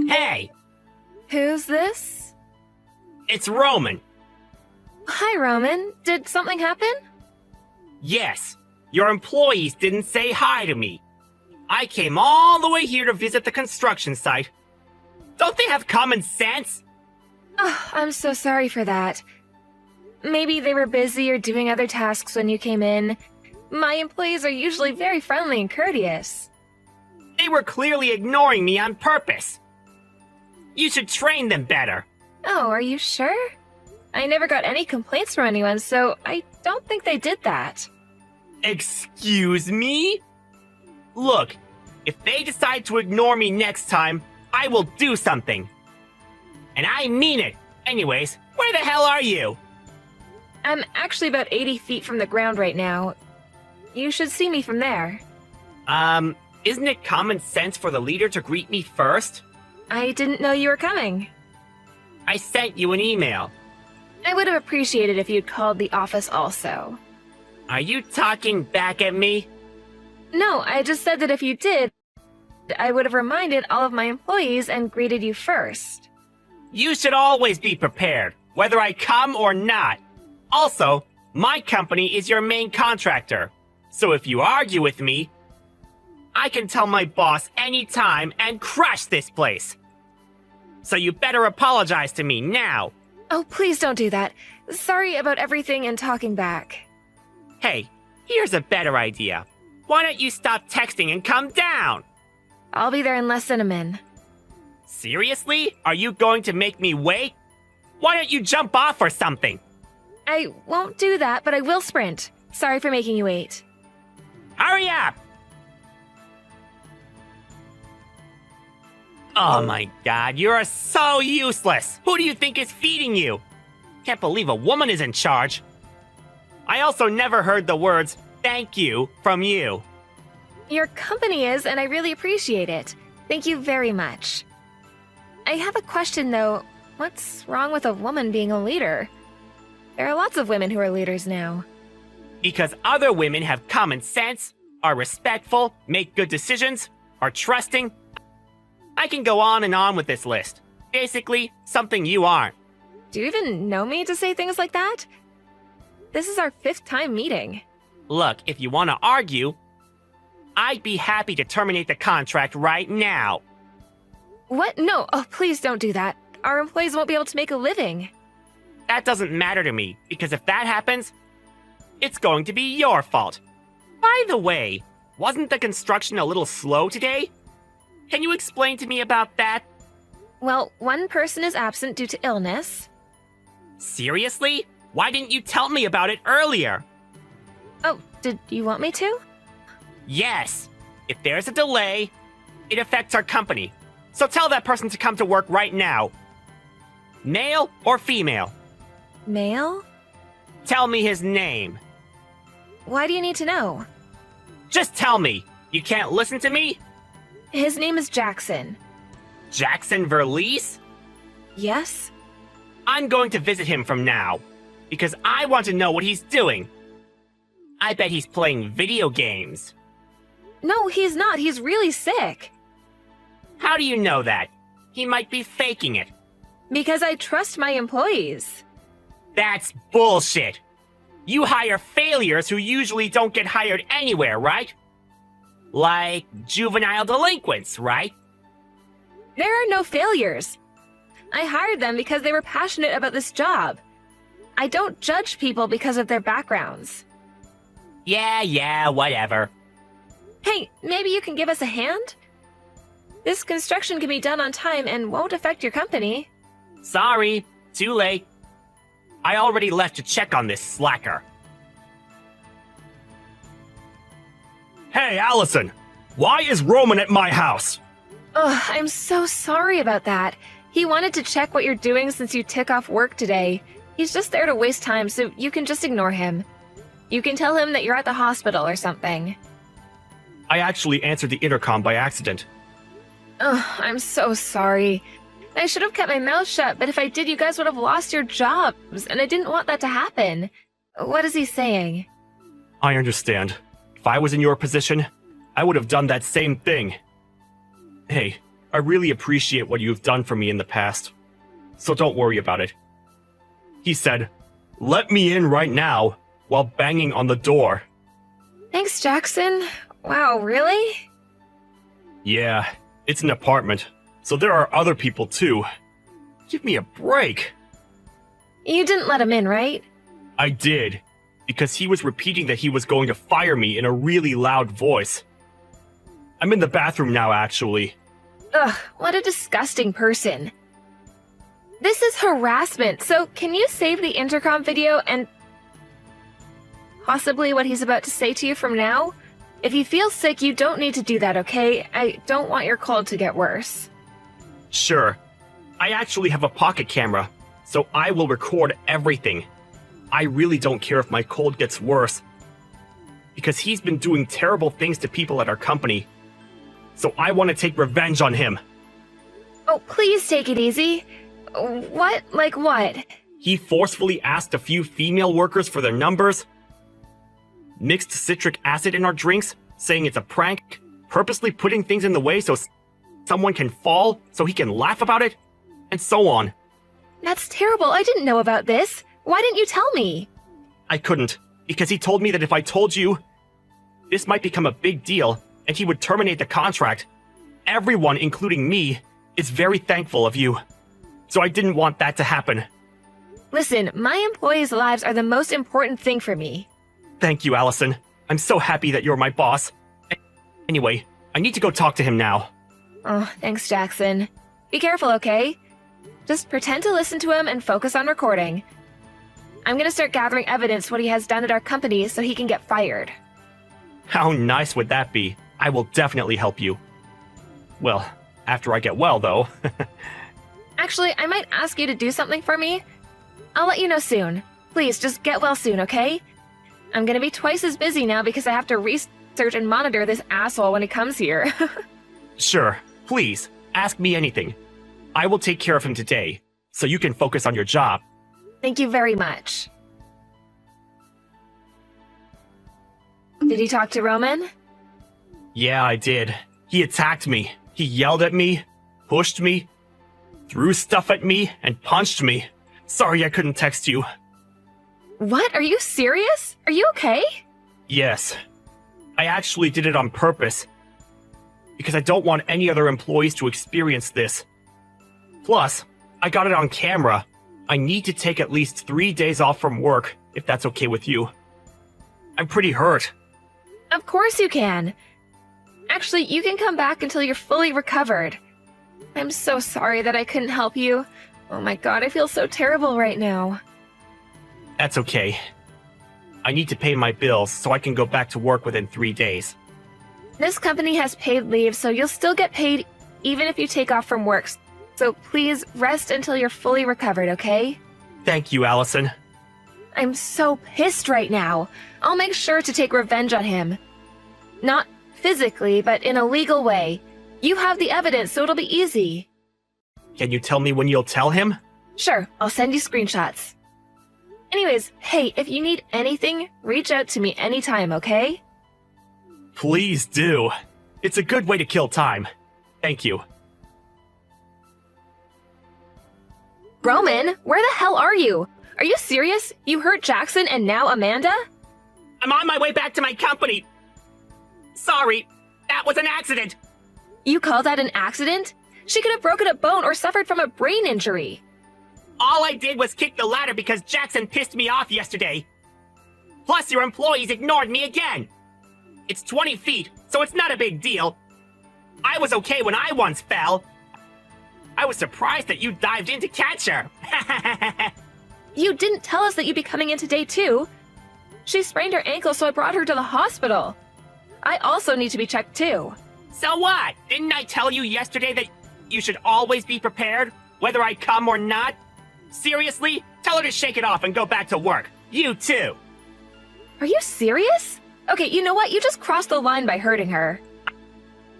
Hey, Who's this? it's Roman. Hi, Roman. Did something happen? Yes, your employees didn't say hi to me. I came all the way here to visit the construction site. Don't they have common sense? Oh, I'm so sorry for that. Maybe they were busy or doing other tasks when you came in. My employees are usually very friendly and courteous. They were clearly ignoring me on purpose. You should train them better. Oh, are you sure? I never got any complaints from anyone, so I don't think they did that. Excuse me? Look, if they decide to ignore me next time, I will do something. And I mean it. Anyways, where the hell are you? I'm actually about 80 feet from the ground right now. You should see me from there. Isn't it common sense for the leader to greet me first? I didn't know you were coming. I sent you an email. I would have appreciated if you'd called the office also. Are you talking back at me? No, I just said that if you did, I would have reminded all of my employees and greeted you first. You should always be prepared, whether I come or not. Also, my company is your main contractor. So if you argue with me, I can tell my boss anytime and crush this place. So you better apologize to me now. Oh, please don't do that. Sorry about everything and talking back. Hey, here's a better idea. Why don't you stop texting and come down? I'll be there in less than a min. Seriously? Are you going to make me wait? Why don't you jump off or something? I won't do that, but I will sprint. Sorry for making you wait. Hurry up! Oh my god, you're so useless! Who do you think is feeding you? Can't believe a woman is in charge. I also never heard the words, thank you, from you. Your company is, and I really appreciate it. Thank you very much. I have a question, though. What's wrong with a woman being a leader? There are lots of women who are leaders now. Because other women have common sense, are respectful, make good decisions, are trusting. I can go on and on with this list. Basically, something you aren't. Do you even know me to say things like that? This is our 5th time meeting. Look, if you want to argue, I'd be happy to terminate the contract right now. What? No, oh, please don't do that. Our employees won't be able to make a living. That doesn't matter to me, because if that happens, it's going to be your fault. By the way, wasn't the construction a little slow today? Can you explain to me about that? Well, one person is absent due to illness. Seriously? Why didn't you tell me about it earlier? Oh, did you want me to? Yes. If there's a delay, it affects our company. So tell that person to come to work right now. Male or female? Male? Tell me his name. Why do you need to know? Just tell me. You can't listen to me? His name is Jackson. Jackson Verlies? Yes? I'm going to visit him from now, because I want to know what he's doing. I bet he's playing video games. No, he's not. He's really sick. How do you know that? He might be faking it. Because I trust my employees. That's bullshit. You hire failures who usually don't get hired anywhere, right? Like juvenile delinquents, right? There are no failures. I hired them because they were passionate about this job. I don't judge people because of their backgrounds. Yeah, whatever. Hey, maybe you can give us a hand? This construction can be done on time and won't affect your company. Sorry, too late. I already left to check on this slacker. Hey, Allison! Why is Roman at my house? Ugh, I'm so sorry about that. He wanted to check what you're doing since you took off work today. He's just there to waste time, so you can just ignore him. You can tell him that you're at the hospital or something. I actually answered the intercom by accident. Ugh, I'm so sorry. I should have kept my mouth shut, but if I did, you guys would have lost your jobs, and I didn't want that to happen. What is he saying? I understand. If I was in your position, I would have done that same thing. Hey, I really appreciate what you've done for me in the past. So don't worry about it. He said, "Let me in right now," while banging on the door. Thanks, Jackson. Wow, really? Yeah, it's an apartment, so there are other people too. Give me a break. You didn't let him in, right? I did, because he was repeating that he was going to fire me in a really loud voice. I'm in the bathroom now, actually. Ugh, what a disgusting person. This is harassment, so can you save the intercom video and possibly what he's about to say to you from now? If you feel sick, you don't need to do that, okay? I don't want your cold to get worse. Sure. I actually have a pocket camera, so I will record everything. I really don't care if my cold gets worse, because he's been doing terrible things to people at our company. So I want to take revenge on him. Oh, please take it easy. What? Like what? He forcefully asked a few female workers for their numbers, mixed citric acid in our drinks, saying it's a prank, purposely putting things in the way so someone can fall so he can laugh about it, and so on. That's terrible. I didn't know about this. Why didn't you tell me? I couldn't, because he told me that if I told you, this might become a big deal and he would terminate the contract. Everyone, including me, is very thankful of you. So I didn't want that to happen. Listen, my employees' lives are the most important thing for me. Thank you, Allison. I'm so happy that you're my boss. Anyway, I need to go talk to him now. Oh, thanks, Jackson. Be careful, okay? Just pretend to listen to him and focus on recording. I'm gonna start gathering evidence what he has done at our company so he can get fired. How nice would that be? I will definitely help you. Well, after I get well, though. Actually, I might ask you to do something for me. I'll let you know soon. Please, just get well soon, okay? I'm gonna be twice as busy now because I have to research and monitor this asshole when he comes here. Sure, please, ask me anything. I will take care of him today, so you can focus on your job. Thank you very much. Did he talk to Roman? Yeah, I did. He attacked me. He yelled at me, pushed me, threw stuff at me, and punched me. Sorry I couldn't text you. What? Are you serious? Are you okay? Yes. I actually did it on purpose, because I don't want any other employees to experience this. Plus, I got it on camera. I need to take at least 3 days off from work, if that's okay with you. I'm pretty hurt. Of course you can. Actually, you can come back until you're fully recovered. I'm so sorry that I couldn't help you. Oh my god, I feel so terrible right now. That's okay. I need to pay my bills so I can go back to work within 3 days. This company has paid leave, so you'll still get paid even if you take off from work. So please rest until you're fully recovered, okay? Thank you, Allison. I'm so pissed right now. I'll make sure to take revenge on him. Not physically, but in a legal way. You have the evidence, so it'll be easy. Can you tell me when you'll tell him? Sure, I'll send you screenshots. Anyways, hey, if you need anything, reach out to me anytime, okay? Please do. It's a good way to kill time. Thank you. Roman, where the hell are you? Are you serious? You hurt Jackson and now Amanda? I'm on my way back to my company. Sorry, that was an accident. You call that an accident? She could have broken a bone or suffered from a brain injury. All I did was kick the ladder because Jackson pissed me off yesterday. Plus, your employees ignored me again. It's 20 feet, so it's not a big deal. I was okay when I once fell. I was surprised that you dived in to catch her. You didn't tell us that you'd be coming in today, too. She sprained her ankle, so I brought her to the hospital. I also need to be checked, too. So what? Didn't I tell you yesterday that you should always be prepared, whether I come or not? Seriously? Tell her to shake it off and go back to work. You too. Are you serious? Okay, you know what? You just crossed the line by hurting her.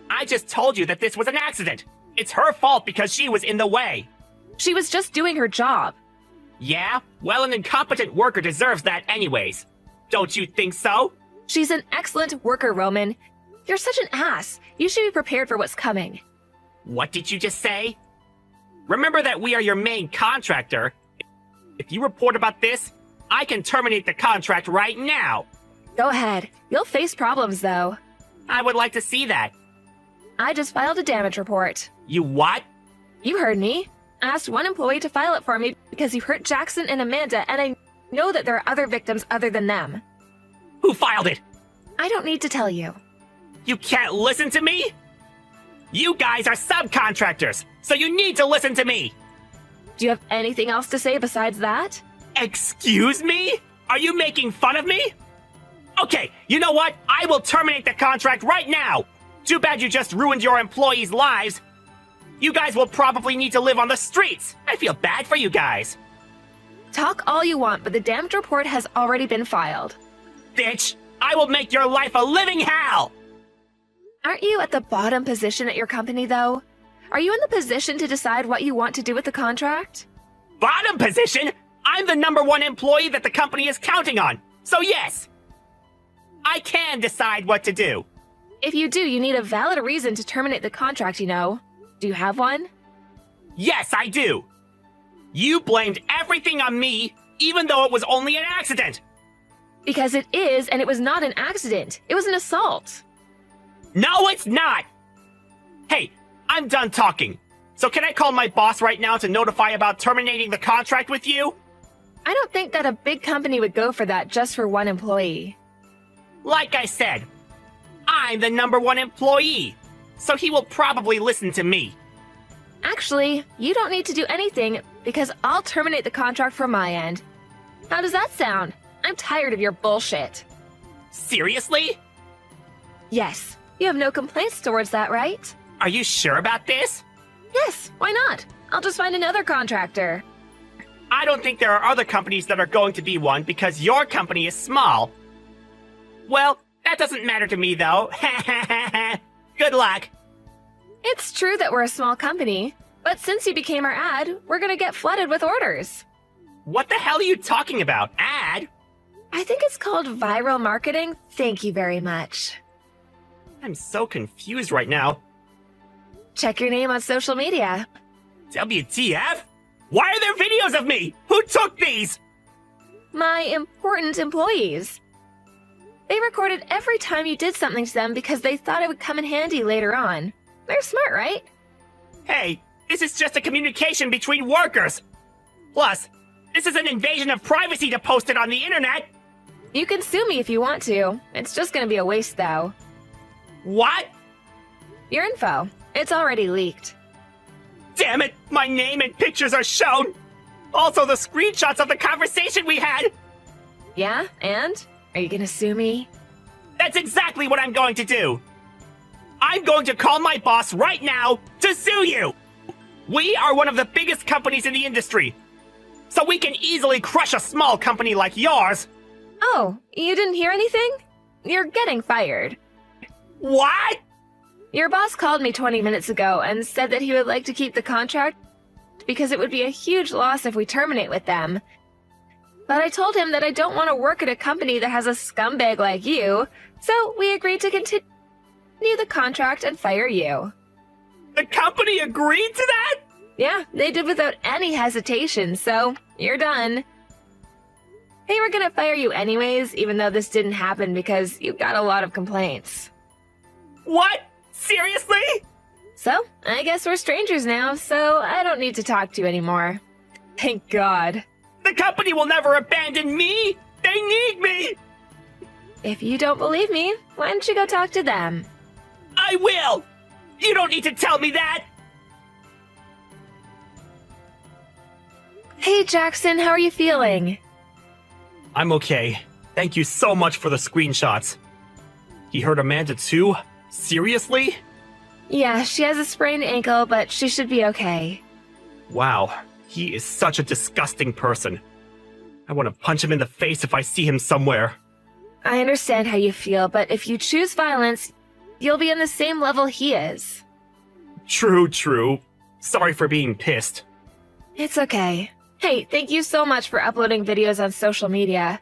I just told you that this was an accident. It's her fault because she was in the way. She was just doing her job. Yeah? Well, an incompetent worker deserves that anyways. Don't you think so? She's an excellent worker, Roman. You're such an ass. You should be prepared for what's coming. What did you just say? Remember that we are your main contractor. If you report about this, I can terminate the contract right now. Go ahead. You'll face problems, though. I would like to see that. I just filed a damage report. You what? You heard me. I asked one employee to file it for me because you hurt Jackson and Amanda, and I know that there are other victims other than them. Who filed it? I don't need to tell you. You can't listen to me? You guys are subcontractors, so you need to listen to me. Do you have anything else to say besides that? Excuse me? Are you making fun of me? Okay, you know what? I will terminate the contract right now. Too bad you just ruined your employees' lives. You guys will probably need to live on the streets. I feel bad for you guys. Talk all you want, but the damage report has already been filed. Bitch, I will make your life a living hell! Aren't you at the bottom position at your company, though? Are you in the position to decide what you want to do with the contract? Bottom position? I'm the #1 employee that the company is counting on. So yes, I can decide what to do. If you do, you need a valid reason to terminate the contract, you know. Do you have one? Yes, I do. You blamed everything on me, even though it was only an accident. Because it is, and it was not an accident. It was an assault. No, it's not! Hey, I'm done talking. So can I call my boss right now to notify about terminating the contract with you? I don't think that a big company would go for that just for one employee. Like I said, I'm the #1 employee, so he will probably listen to me. Actually, you don't need to do anything because I'll terminate the contract from my end. How does that sound? I'm tired of your bullshit. Seriously? Yes. You have no complaints towards that, right? Are you sure about this? Yes, why not? I'll just find another contractor. I don't think there are other companies that are going to be one because your company is small. Well, that doesn't matter to me though. Good luck. It's true that we're a small company, but since you became our ad, we're gonna get flooded with orders. What the hell are you talking about? Ad? I think it's called viral marketing. Thank you very much. I'm so confused right now. Check your name on social media. WTF? Why are there videos of me? Who took these? My important employees. They recorded every time you did something to them because they thought it would come in handy later on. They're smart, right? Hey, this is just a communication between workers. Plus, this is an invasion of privacy to post it on the internet. You can sue me if you want to. It's just gonna be a waste, though. What? Your info. It's already leaked. Damn it! My name and pictures are shown! Also the screenshots of the conversation we had! Yeah, and? Are you gonna sue me? That's exactly what I'm going to do! I'm going to call my boss right now to sue you! We are one of the biggest companies in the industry, so we can easily crush a small company like yours! Oh, you didn't hear anything? You're getting fired. What? Your boss called me 20 minutes ago and said that he would like to keep the contract because it would be a huge loss if we terminate with them. But I told him that I don't want to work at a company that has a scumbag like you, so we agreed to continue the contract and fire you. The company agreed to that? Yeah, they did without any hesitation, so you're done. They were gonna fire you anyways, even though this didn't happen because you got a lot of complaints. What? Seriously? So, I guess we're strangers now, so I don't need to talk to you anymore. Thank God. The company will never abandon me! They need me! If you don't believe me, why don't you go talk to them? I will! You don't need to tell me that! Hey Jackson, how are you feeling? I'm okay. Thank you so much for the screenshots. He hurt Amanda too? Seriously? Yeah, she has a sprained ankle, but she should be okay. Wow, he is such a disgusting person. I want to punch him in the face if I see him somewhere. I understand how you feel, but if you choose violence, you'll be on the same level he is. True. Sorry for being pissed. It's okay. Hey, thank you so much for uploading videos on social media.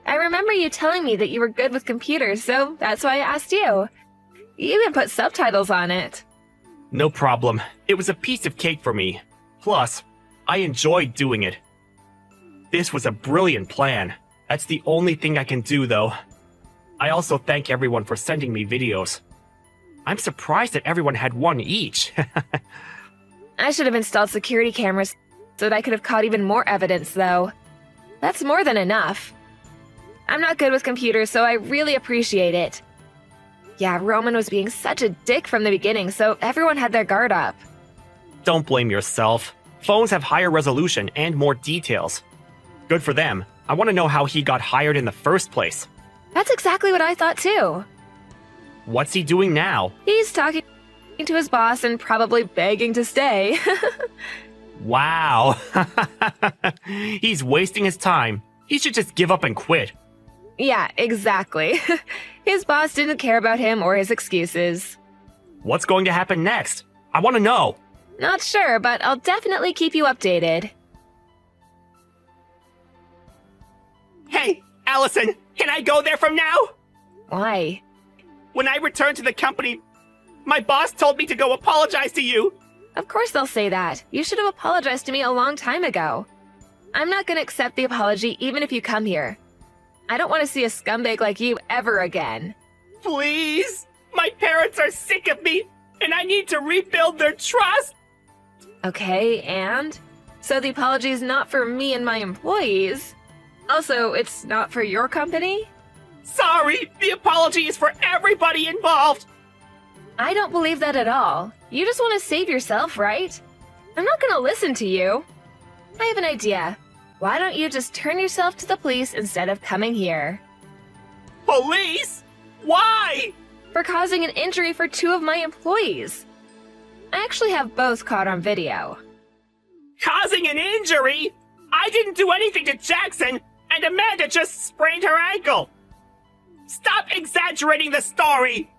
I remember you telling me that you were good with computers, so that's why I asked you. You even put subtitles on it. No problem. It was a piece of cake for me. Plus, I enjoyed doing it. This was a brilliant plan. That's the only thing I can do, though. I also thank everyone for sending me videos. I'm surprised that everyone had one each. I should have installed security cameras so that I could have caught even more evidence, though. That's more than enough. I'm not good with computers, so I really appreciate it. Yeah, Roman was being such a dick from the beginning, so everyone had their guard up. Don't blame yourself. Phones have higher resolution and more details. Good for them. I want to know how he got hired in the first place. That's exactly what I thought, too. What's he doing now? He's talking to his boss and probably begging to stay. Wow. He's wasting his time. He should just give up and quit. Yeah, exactly. His boss didn't care about him or his excuses. What's going to happen next? I want to know. Not sure, but I'll definitely keep you updated. Hey, Allison, can I go there from now? Why? When I return to the company, my boss told me to go apologize to you. Of course they'll say that. You should have apologized to me a long time ago. I'm not gonna accept the apology even if you come here. I don't want to see a scumbag like you ever again. Please? My parents are sick of me, and I need to rebuild their trust. Okay, and? So the apology is not for me and my employees. Also, it's not for your company? Sorry, the apology is for everybody involved. I don't believe that at all. You just want to save yourself, right? I'm not gonna listen to you. I have an idea. Why don't you just turn yourself to the police instead of coming here? Police? Why? For causing an injury for 2 of my employees. I actually have both caught on video. Causing an injury? I didn't do anything to Jackson, and Amanda just sprained her ankle. Stop exaggerating the story.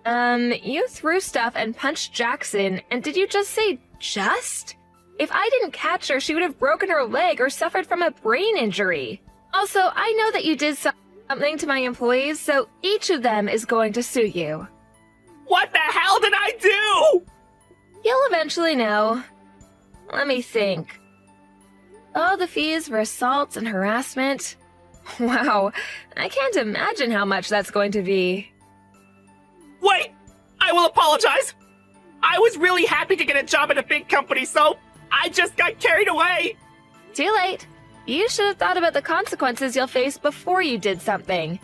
You threw stuff and punched Jackson, and did you just say just? If I didn't catch her, she would have broken her leg or suffered from a brain injury. Also, I know that you did something to my employees, so each of them is going to sue you. What the hell did I do? You'll eventually know. Let me think. Oh, the fees for assaults and harassment. Wow, I can't imagine how much that's going to be. Wait, I will apologize. I was really happy to get a job at a big company, so I just got carried away. Too late. You should have thought about the consequences you'll face before you did something.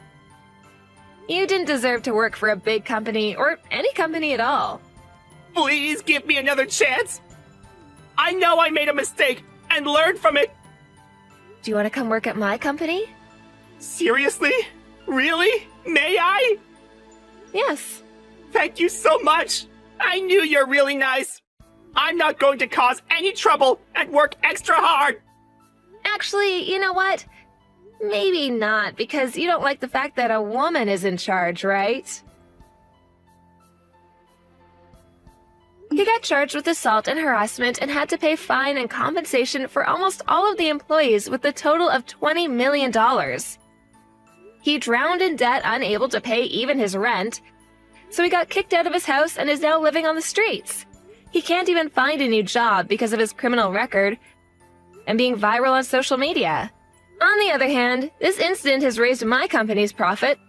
You didn't deserve to work for a big company or any company at all. Please give me another chance. I know I made a mistake and learned from it. Do you want to come work at my company? Seriously? Really? May I? Yes. Thank you so much. I knew you're really nice. I'm not going to cause any trouble and work extra hard. Actually, you know what? Maybe not, because you don't like the fact that a woman is in charge, right? He got charged with assault and harassment and had to pay fine and compensation for almost all of the employees with a total of $20 million. He drowned in debt, unable to pay even his rent, so he got kicked out of his house and is now living on the streets. He can't even find a new job because of his criminal record and being viral on social media. On the other hand, this incident has raised my company's profit,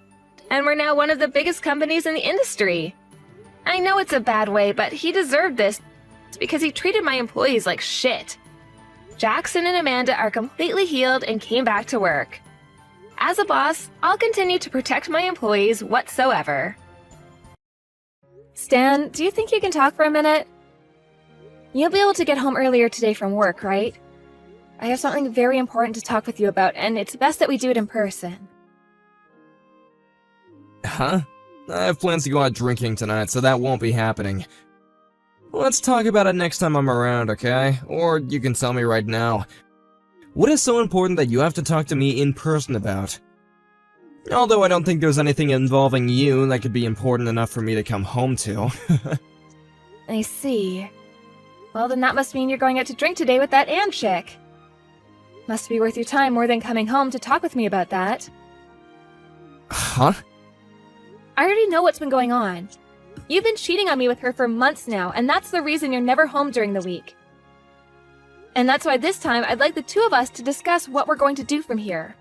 and we're now one of the biggest companies in the industry. I know it's a bad way, but he deserved this because he treated my employees like shit. Jackson and Amanda are completely healed and came back to work. As a boss, I'll continue to protect my employees whatsoever. Stan, do you think you can talk for a minute? You'll be able to get home earlier today from work, right? I have something very important to talk with you about, and it's best that we do it in person. Huh? I have plans to go out drinking tonight, so that won't be happening. Let's talk about it next time I'm around, okay? Or you can tell me right now. What is so important that you have to talk to me in person about? Although I don't think there's anything involving you that could be important enough for me to come home to. I see. Well, then that must mean you're going out to drink today with that Ann chick. Must be worth your time more than coming home to talk with me about that. Huh? I already know what's been going on. You've been cheating on me with her for months now, and that's the reason you're never home during the week. And that's why this time I'd like the two of us to discuss what we're going to do from here.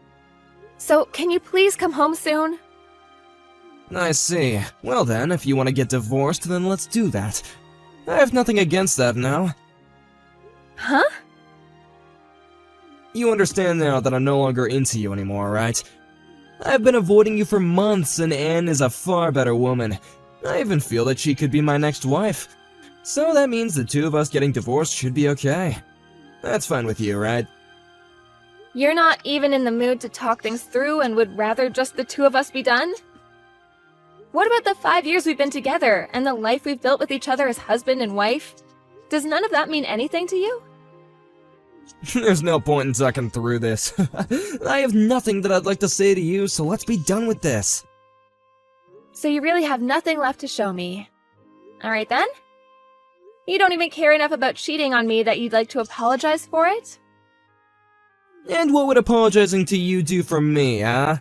So, can you please come home soon? I see. Well then, if you want to get divorced, then let's do that. I have nothing against that now. Huh? You understand now that I'm no longer into you anymore, right? I've been avoiding you for months, and Anne is a far better woman. I even feel that she could be my next wife. So that means the two of us getting divorced should be okay. That's fine with you, right? You're not even in the mood to talk things through and would rather just the two of us be done? What about the 5 years we've been together, and the life we've built with each other as husband and wife? Does none of that mean anything to you? There's no point in talking through this. I have nothing that I'd like to say to you, so let's be done with this. So you really have nothing left to show me. Alright then? You don't even care enough about cheating on me that you'd like to apologize for it? And what would apologizing to you do for me, huh?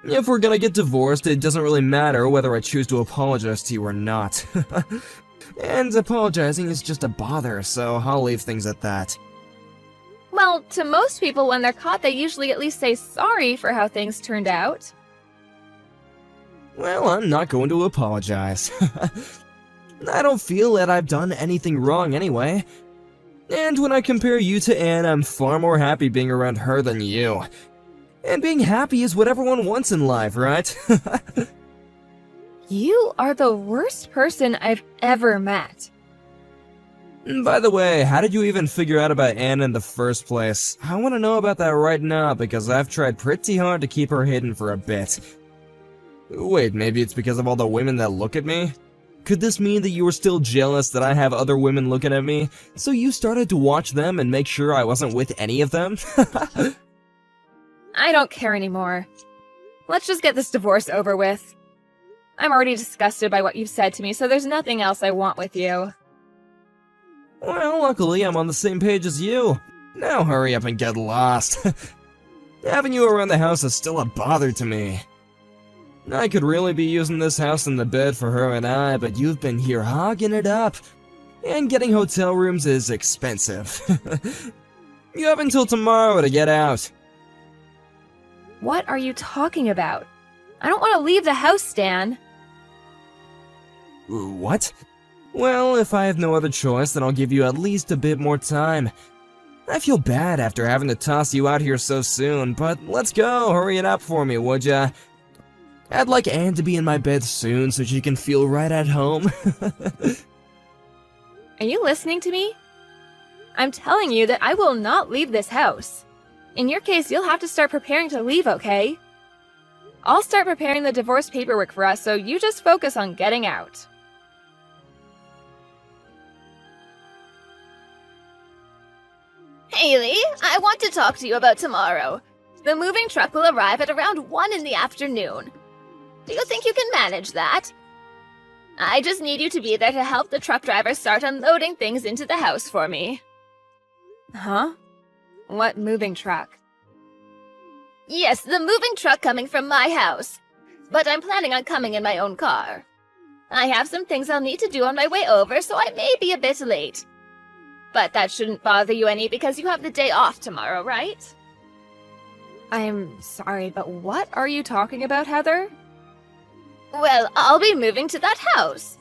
If we're gonna get divorced, it doesn't really matter whether I choose to apologize to you or not. And apologizing is just a bother, so I'll leave things at that. Well, to most people when they're caught, they usually at least say sorry for how things turned out. Well, I'm not going to apologize. I don't feel that I've done anything wrong anyway. And when I compare you to Anne, I'm far more happy being around her than you. And being happy is what everyone wants in life, right? You are the worst person I've ever met. By the way, how did you even figure out about Anne in the first place? I want to know about that right now because I've tried pretty hard to keep her hidden for a bit. Wait, maybe it's because of all the women that look at me? Could this mean that you were still jealous that I have other women looking at me, so you started to watch them and make sure I wasn't with any of them? I don't care anymore. Let's just get this divorce over with. I'm already disgusted by what you've said to me, so there's nothing else I want with you. Well, luckily I'm on the same page as you. Now hurry up and get lost. Having you around the house is still a bother to me. I could really be using this house and the bed for her and I, but you've been here hogging it up. And getting hotel rooms is expensive. You have until tomorrow to get out. What are you talking about? I don't want to leave the house, Stan. What? Well, if I have no other choice, then I'll give you at least a bit more time. I feel bad after having to toss you out here so soon, but let's go, hurry it up for me, would ya? I'd like Anne to be in my bed soon so she can feel right at home. Are you listening to me? I'm telling you that I will not leave this house. In your case, you'll have to start preparing to leave, okay? I'll start preparing the divorce paperwork for us, so you just focus on getting out. Haley, I want to talk to you about tomorrow. The moving truck will arrive at around 1 in the afternoon. Do you think you can manage that? I just need you to be there to help the truck driver start unloading things into the house for me. Huh? What moving truck? Yes, the moving truck coming from my house. But I'm planning on coming in my own car. I have some things I'll need to do on my way over, so I may be a bit late. But that shouldn't bother you any because you have the day off tomorrow, right? I'm sorry, but what are you talking about, Heather? Well, I'll be moving to that house.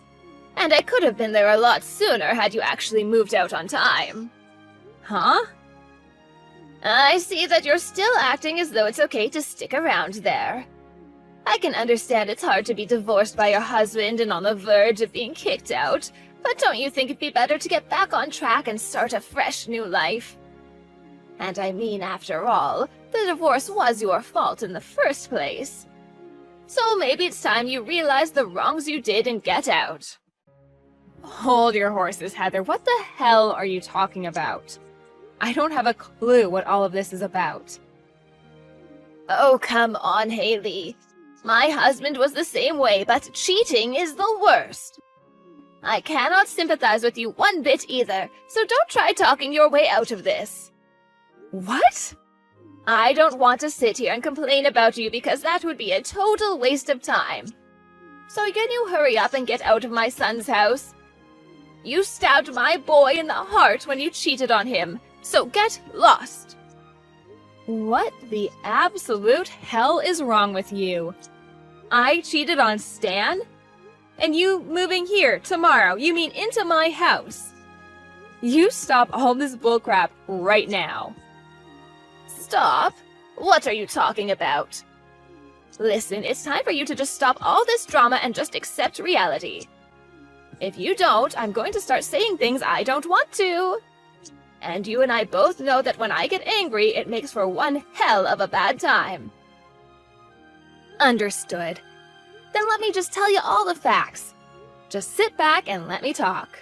And I could have been there a lot sooner had you actually moved out on time. Huh? I see that you're still acting as though it's okay to stick around there. I can understand it's hard to be divorced by your husband and on the verge of being kicked out, but don't you think it'd be better to get back on track and start a fresh new life? And I mean, after all, the divorce was your fault in the first place. So maybe it's time you realize the wrongs you did and get out. Hold your horses, Heather. What the hell are you talking about? I don't have a clue what all of this is about. Oh, come on, Haley. My husband was the same way, but cheating is the worst. I cannot sympathize with you one bit either, so don't try talking your way out of this. What? I don't want to sit here and complain about you because that would be a total waste of time. So can you hurry up and get out of my son's house? You stabbed my boy in the heart when you cheated on him, so get lost. What the absolute hell is wrong with you? I cheated on Stan? And you moving here tomorrow, you mean into my house? You stop all this bullcrap right now. Stop? What are you talking about? Listen, it's time for you to just stop all this drama and just accept reality. If you don't, I'm going to start saying things I don't want to. And you and I both know that when I get angry, it makes for one hell of a bad time. Understood. Then let me just tell you all the facts. Just sit back and let me talk.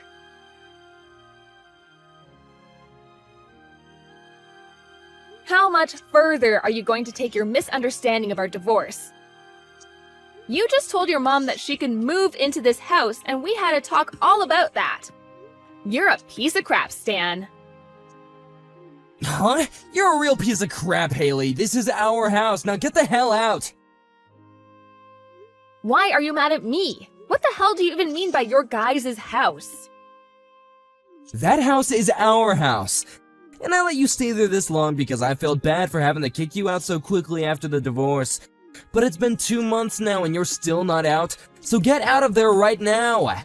How much further are you going to take your misunderstanding of our divorce? You just told your mom that she can move into this house, and we had a talk all about that. You're a piece of crap, Stan. Huh? You're a real piece of crap, Haley. This is our house. Now get the hell out. Why are you mad at me? What the hell do you even mean by your guys' house? That house is our house. And I let you stay there this long because I felt bad for having to kick you out so quickly after the divorce. But it's been 2 months now and you're still not out, so get out of there right now!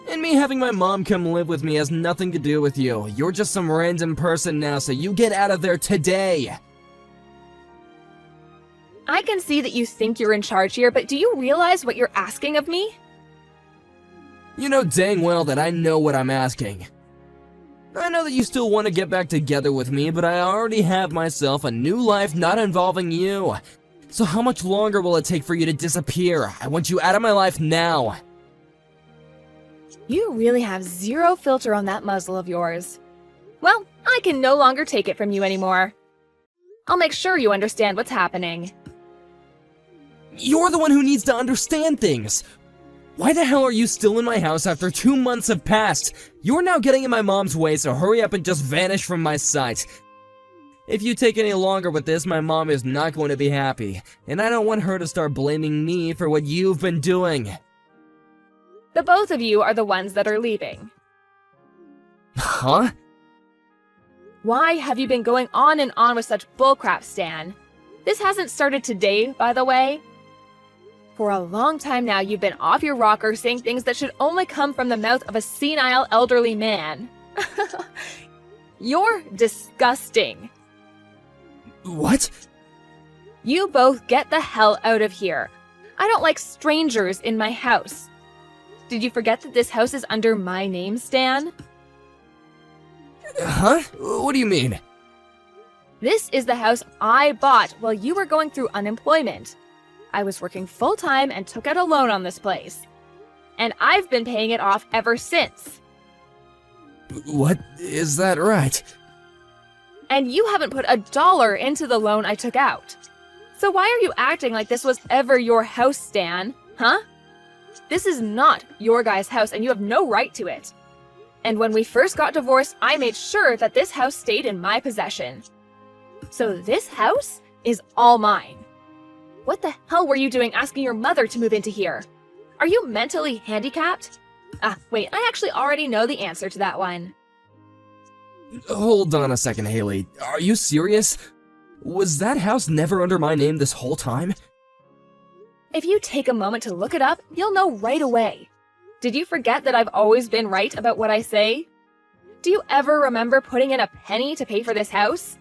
And me having my mom come live with me has nothing to do with you. You're just some random person now, so you get out of there today! I can see that you think you're in charge here, but do you realize what you're asking of me? You know dang well that I know what I'm asking. I know that you still want to get back together with me, but I already have myself a new life not involving you. So how much longer will it take for you to disappear? I want you out of my life now. You really have zero filter on that muzzle of yours. Well, I can no longer take it from you anymore. I'll make sure you understand what's happening. You're the one who needs to understand things. Why the hell are you still in my house after 2 months have passed? You're now getting in my mom's way, so hurry up and just vanish from my sight. If you take any longer with this, my mom is not going to be happy, and I don't want her to start blaming me for what you've been doing. The both of you are the ones that are leaving. Huh? Why have you been going on and on with such bullcrap, Stan? This hasn't started today, by the way. For a long time now, you've been off your rocker saying things that should only come from the mouth of a senile elderly man. You're disgusting. What? You both get the hell out of here. I don't like strangers in my house. Did you forget that this house is under my name, Stan? Huh? What do you mean? This is the house I bought while you were going through unemployment. I was working full-time and took out a loan on this place. And I've been paying it off ever since. What? Is that right? And you haven't put $1 into the loan I took out. So why are you acting like this was ever your house, Stan? Huh? This is not your guy's house and you have no right to it. And when we first got divorced, I made sure that this house stayed in my possession. So this house is all mine. What the hell were you doing asking your mother to move into here? Are you mentally handicapped? Wait, I actually already know the answer to that one. Hold on a second, Haley. Are you serious? Was that house never under my name this whole time? If you take a moment to look it up, you'll know right away. Did you forget that I've always been right about what I say? Do you ever remember putting in a penny to pay for this house?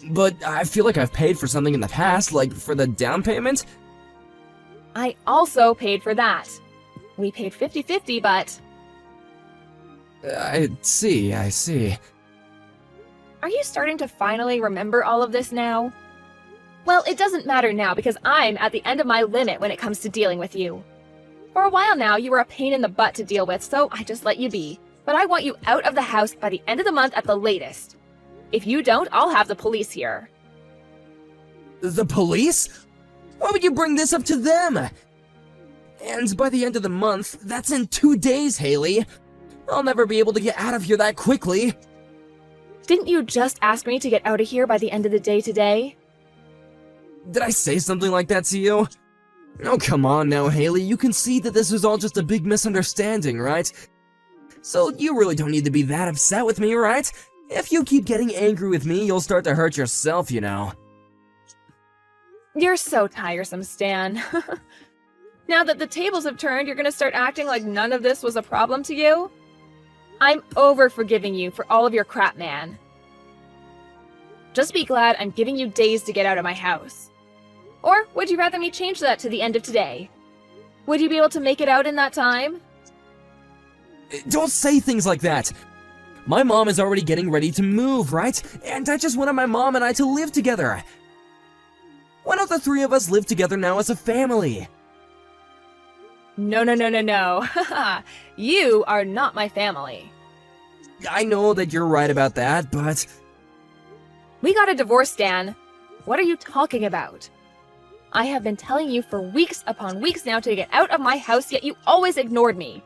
But I feel like I've paid for something in the past, like for the down payment? I also paid for that. We paid 50-50, but... I see. Are you starting to finally remember all of this now? Well, it doesn't matter now because I'm at the end of my limit when it comes to dealing with you. For a while now, you were a pain in the butt to deal with, so I just let you be. But I want you out of the house by the end of the month at the latest. If you don't, I'll have the police here. The police? Why would you bring this up to them? And by the end of the month, that's in 2 days, Haley. I'll never be able to get out of here that quickly. Didn't you just ask me to get out of here by the end of the day today? Did I say something like that to you? Oh, come on now, Haley. You can see that this was all just a big misunderstanding, right? So you really don't need to be that upset with me, right? If you keep getting angry with me, you'll start to hurt yourself, you know. You're so tiresome, Stan. Now that the tables have turned, you're gonna start acting like none of this was a problem to you? I'm over forgiving you for all of your crap, man. Just be glad I'm giving you days to get out of my house. Or would you rather me change that to the end of today? Would you be able to make it out in that time? Don't say things like that! My mom is already getting ready to move, right? And I just wanted my mom and I to live together. Why don't the three of us live together now as a family? No, no, no, no, no. You are not my family. I know that you're right about that, but... We got a divorce, Stan. What are you talking about? I have been telling you for weeks upon weeks now to get out of my house, yet you always ignored me.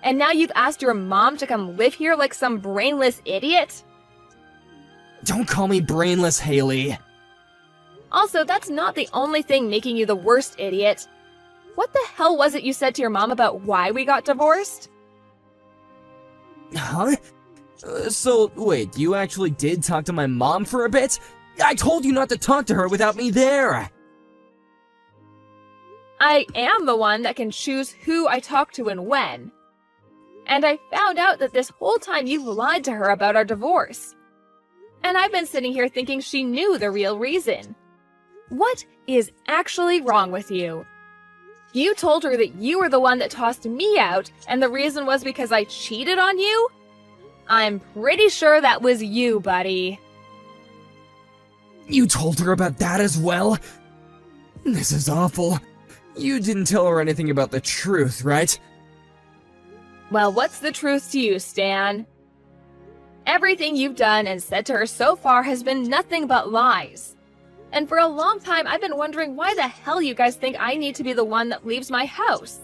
And now you've asked your mom to come live here like some brainless idiot? Don't call me brainless, Haley. Also, that's not the only thing making you the worst idiot. What the hell was it you said to your mom about why we got divorced? Huh? So, wait, you actually did talk to my mom for a bit? I told you not to talk to her without me there! I am the one that can choose who I talk to and when. And I found out that this whole time you've lied to her about our divorce. And I've been sitting here thinking she knew the real reason. What is actually wrong with you? You told her that you were the one that tossed me out, and the reason was because I cheated on you? I'm pretty sure that was you, buddy. You told her about that as well? This is awful. You didn't tell her anything about the truth, right? Well, what's the truth to you, Stan? Everything you've done and said to her so far has been nothing but lies. And for a long time, I've been wondering why the hell you guys think I need to be the one that leaves my house.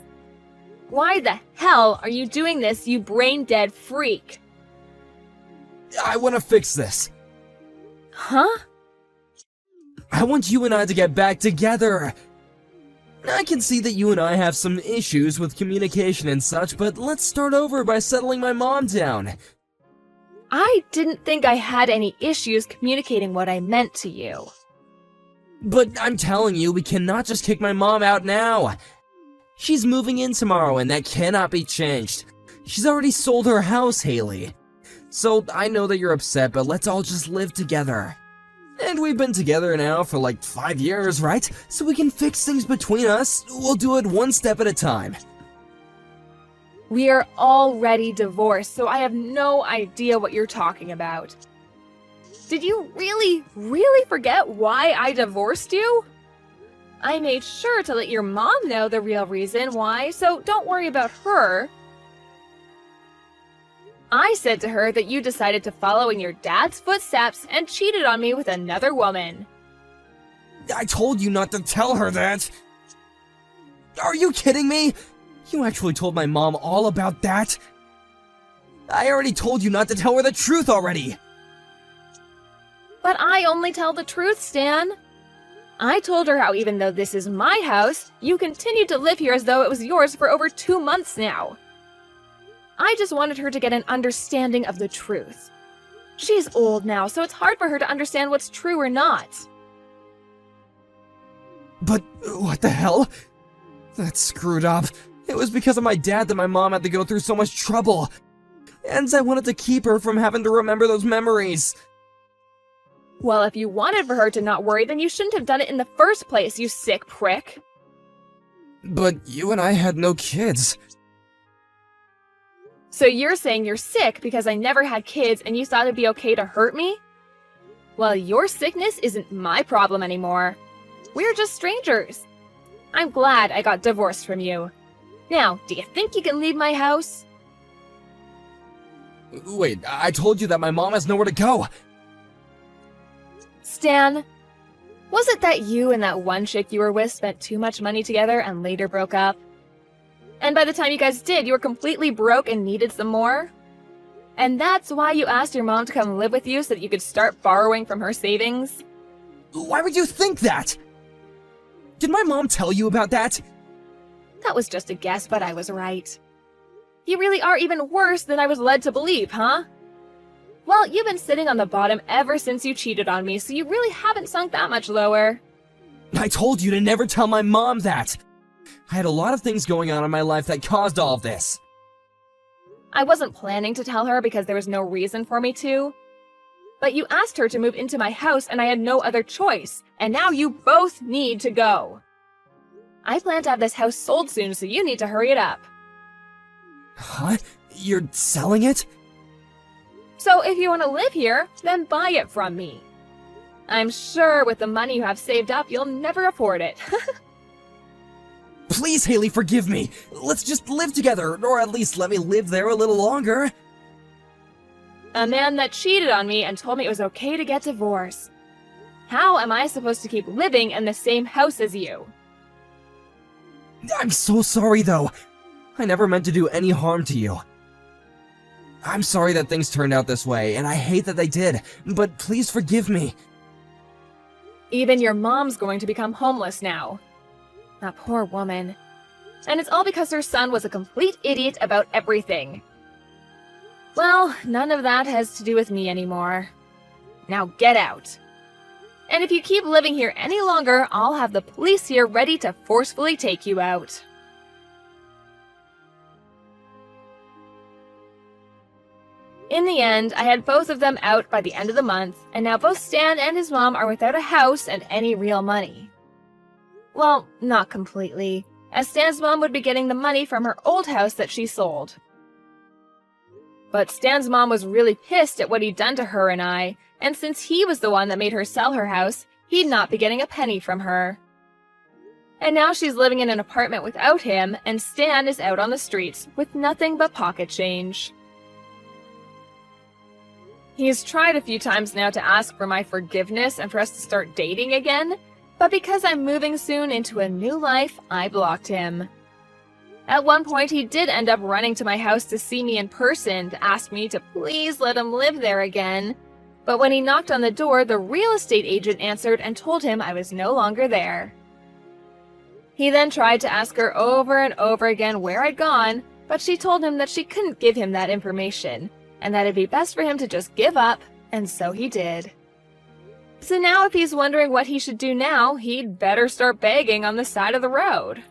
Why the hell are you doing this, you brain-dead freak? I want to fix this. Huh? I want you and I to get back together. I can see that you and I have some issues with communication and such, but let's start over by settling my mom down. I didn't think I had any issues communicating what I meant to you. But I'm telling you, we cannot just kick my mom out now. She's moving in tomorrow, and that cannot be changed. She's already sold her house, Haley. So I know that you're upset, but let's all just live together. And we've been together now for like 5 years, right? So we can fix things between us. We'll do it one step at a time. We are already divorced, so I have no idea what you're talking about. Did you really forget why I divorced you? I made sure to let your mom know the real reason why, so don't worry about her. I said to her that you decided to follow in your dad's footsteps and cheated on me with another woman. I told you not to tell her that. Are you kidding me? You actually told my mom all about that? I already told you not to tell her the truth already. But I only tell the truth, Stan. I told her how even though this is my house, you continued to live here as though it was yours for over 2 months now. I just wanted her to get an understanding of the truth. She's old now, so it's hard for her to understand what's true or not. But what the hell? That's screwed up. It was because of my dad that my mom had to go through so much trouble. And I wanted to keep her from having to remember those memories. Well, if you wanted for her to not worry, then you shouldn't have done it in the first place, you sick prick. But you and I had no kids. So you're saying you're sick because I never had kids and you thought it'd be okay to hurt me? Well, your sickness isn't my problem anymore. We're just strangers. I'm glad I got divorced from you. Now, do you think you can leave my house? Wait, I told you that my mom has nowhere to go. Stan, was it that you and that one chick you were with spent too much money together and later broke up? And by the time you guys did, you were completely broke and needed some more? And that's why you asked your mom to come live with you so that you could start borrowing from her savings? Why would you think that? Did my mom tell you about that? That was just a guess, but I was right. You really are even worse than I was led to believe, huh? Well, you've been sitting on the bottom ever since you cheated on me, so you really haven't sunk that much lower. I told you to never tell my mom that. I had a lot of things going on in my life that caused all of this. I wasn't planning to tell her because there was no reason for me to. But you asked her to move into my house and I had no other choice, and now you both need to go. I plan to have this house sold soon, so you need to hurry it up. Huh? You're selling it? So if you want to live here, then buy it from me. I'm sure with the money you have saved up, you'll never afford it. Please, Haley, forgive me. Let's just live together, or at least let me live there a little longer. A man that cheated on me and told me it was okay to get divorced. How am I supposed to keep living in the same house as you? I'm so sorry, though. I never meant to do any harm to you. I'm sorry that things turned out this way, and I hate that they did, but please forgive me. Even your mom's going to become homeless now. That poor woman. And it's all because her son was a complete idiot about everything. Well, none of that has to do with me anymore. Now get out. And if you keep living here any longer, I'll have the police here ready to forcefully take you out. In the end, I had both of them out by the end of the month, and now both Stan and his mom are without a house and any real money. Well, not completely, as Stan's mom would be getting the money from her old house that she sold. But Stan's mom was really pissed at what he'd done to her and I, and since he was the one that made her sell her house, he'd not be getting a penny from her. And now she's living in an apartment without him, and Stan is out on the streets with nothing but pocket change. He's tried a few times now to ask for my forgiveness and for us to start dating again, but because I'm moving soon into a new life, I blocked him. At one point, he did end up running to my house to see me in person to ask me to please let him live there again, but when he knocked on the door, the real estate agent answered and told him I was no longer there. He then tried to ask her over and over again where I'd gone, but she told him that she couldn't give him that information, and that it'd be best for him to just give up, and so he did. So now if he's wondering what he should do now, he'd better start begging on the side of the road.